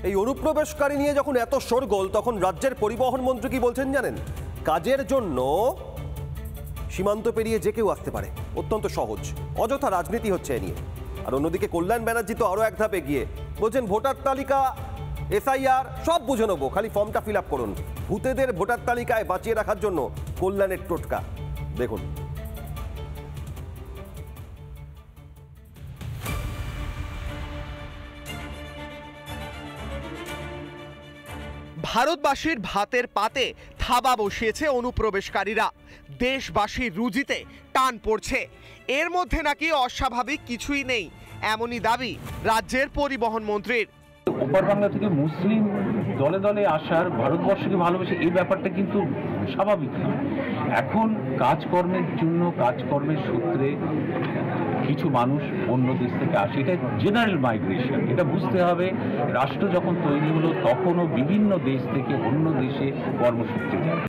এই অনুপ্রবেশকারী নিয়ে যখন এত শোরগোল তখন রাজ্যের পরিবহন মন্ত্রী কি বলছেন জানেন? কাজের জন্য সীমান্ত পেরিয়ে যে কেউ আসতে পারে, অত্যন্ত সহজ, অযথা রাজনীতি হচ্ছে এ নিয়ে। আর অন্যদিকে কল্যাণ ব্যানার্জি তো আরো এক ধাপ এগিয়ে বলছেন ভোটার তালিকা, এসআইআর সব বুঝে নেবো, খালি ফর্মটা ফিল আপ করুন। ভূতেদের ভোটার তালিকায় বাঁচিয়ে রাখার জন্য কল্যাণের টোটকা দেখুন। ভারতবাসীর ভাতের পাতে থাবা বসিয়েছে অনুপ্রবেশকারীরা, দেশবাসীর রুজিতে টান পড়ছে। এর মধ্যে নাকি অস্বাভাবিক কিছুই নেই, এমনই দাবি রাজ্যের পরিবহন মন্ত্রীর। ওপার বাংলা থেকে মুসলিম দলে দলে আসার, ভারতবর্ষকে ভালোবেসে এই ব্যাপারটা কিন্তু স্বাভাবিক না। এখন কাজকর্মের জন্য, কাজকর্মের সূত্রে কিছু মানুষ অন্য দেশ থেকে আসে, এটা জেনারেল মাইগ্রেশন। এটা বুঝতে হবে, রাষ্ট্র যখন তৈরি হলো তখনও বিভিন্ন দেশ থেকে অন্য দেশে কর্মসূত্রে যায়।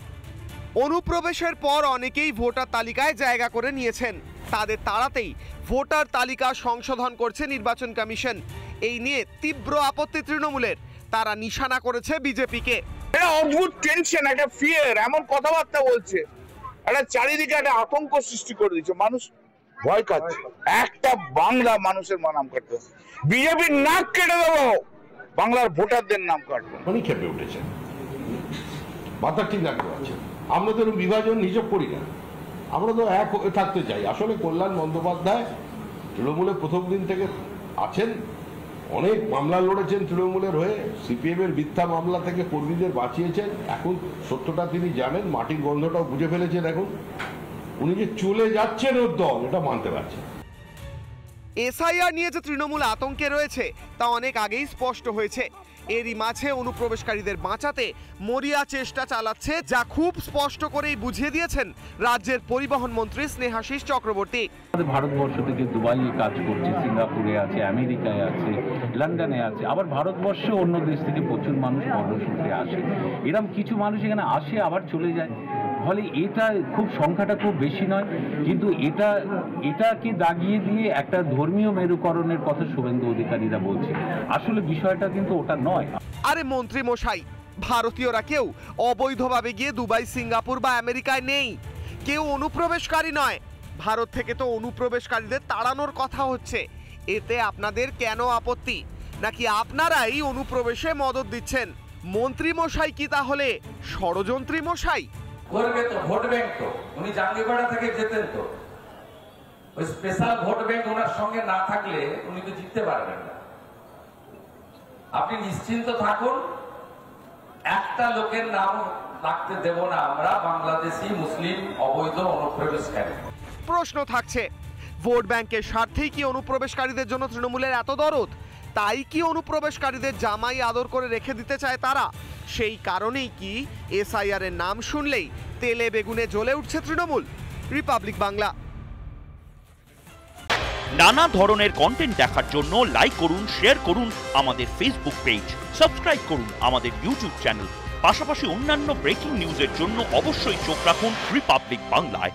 অনুপ্রবেশের পর অনেকেই ভোটার তালিকায় জায়গা করে নিয়েছেন, তাদের তাড়াতেই ভোটার তালিকা সংশোধন করছে নির্বাচন কমিশন। এই নিয়ে তীব্র আপত্তি তৃণমূলের, তারা নিশানা করেছে বিজেপিকে। এটা অদ্ভুত টেনশন, একটা ফিয়ার, এমন কথাবার্তা বলছে, একটা চারিদিকে একটা আতঙ্ক সৃষ্টি করে দিচ্ছে, মানুষ ভয় খাচ্ছে। একটা বাংলা মানুষের নাম কাটবে, বিজেপির নাক কেটে দেবো, বাংলার ভোটারদের নাম কাটবে। উনি খেপে উঠেছেন, মাথা ঠিক রাখতে পারছেন। আমরা তো বিভাজন হিসাব করি না, আমরা তো এক থাকতে চাই। আসলে কল্যাণ বন্দ্যোপাধ্যায় তৃণমূলে প্রথম দিন থেকে আছেন, অনেক মামলা লড়েছেন তৃণমূলের হয়ে, সিপিএম এর মিথ্যা মামলা থেকে কর্মীদের বাঁচিয়েছেন। এখন সত্যটা তিনি জানেন, মাটির গন্ধটাও বুঝে ফেলেছেন। এখন উনি যে চলে যাচ্ছেন ওর দল, এটা মানতে পারছেন। এসআইআর নিয়ে যে তৃণমূল আতঙ্কে রয়েছে তা অনেক আগেই স্পষ্ট হয়েছে। এরই মাঝে অনুপ্রবেশকারীদের বাঁচাতে মরিয়া চেষ্টা চালাচ্ছে, যা খুব স্পষ্ট করেই বুঝিয়ে দিয়েছেন রাজ্যের পরিবহন মন্ত্রী স্নেহাশিস চক্রবর্তী। ভারতবর্ষ থেকে দুবাইয়ে কাজ করছে, সিঙ্গাপুরে আছে, আমেরিকায় আছে, লন্ডনে আছে, আবার ভারতবর্ষে অন্য দেশ থেকে প্রচুর মানুষ কর্মসূত্রে আসে। এরকম কিছু মানুষ এখানে আসে আবার চলে যায়। ফলে এটা খুব সংখ্যাটা খুব বেশি নয়, কিন্তু এটাকে দাগিয়ে দিয়ে একটা ধর্মীয় মেরুকরণের কথা শুভেন্দু অধিকারীরা বলছে। আসলে বিষয়টা কিন্তু ওটা নয়। আরে মন্ত্রী মশাই, ভারতীয়রা কেউ অবৈধভাবে গিয়ে দুবাই, সিঙ্গাপুর বা আমেরিকায় নেই, কেউ অনুপ্রবেশকারী নয়। ভারত থেকে তো অনুপ্রবেশকারীদের তাড়ানোর কথা হচ্ছে, এতে আপনাদের কেন আপত্তি? নাকি আপনারাই অনুপ্রবেশে মদদ দিচ্ছেন? মন্ত্রী মশাই কি তাহলে ষড়যন্ত্রী মশাই? করবে তো ভোট ব্যাংক, তো উনি জাঙ্গিপাড়া থেকে যেতেন, তো ওই স্পেশাল ভোট ব্যাংক ওনার সঙ্গে না থাকলে উনি তো জিততে পারবেন না। আপনি নিশ্চিন্ত থাকুন, একটা লোকের নাম রাখতে দেব না আমরা, বাংলাদেশি মুসলিম অবৈধ অনুপ্রবেশকারী। প্রশ্ন থাকছে, ভোট ব্যাংকের স্বার্থেই কি অনুপ্রবেশকারীদের জন্য তৃণমূলের এত দরদ? তাই কি অনুপ্রবেশকারীদের জামাই আদর করে রেখে দিতে চায় তারা? সেই কারণেই কি এসআইআর এর নাম শুনলেই তেলে বেগুনে জ্বলে উঠছে তৃণমূল? রিপাবলিক বাংলা। নানা ধরনের কন্টেন্ট দেখার জন্য লাইক করুন, শেয়ার করুন আমাদের ফেসবুক পেজ, সাবস্ক্রাইব করুন আমাদের ইউটিউব চ্যানেল। পাশাপাশি অন্যান্য ব্রেকিং নিউজের জন্য অবশ্যই চোখ রাখুন রিপাবলিক বাংলায়।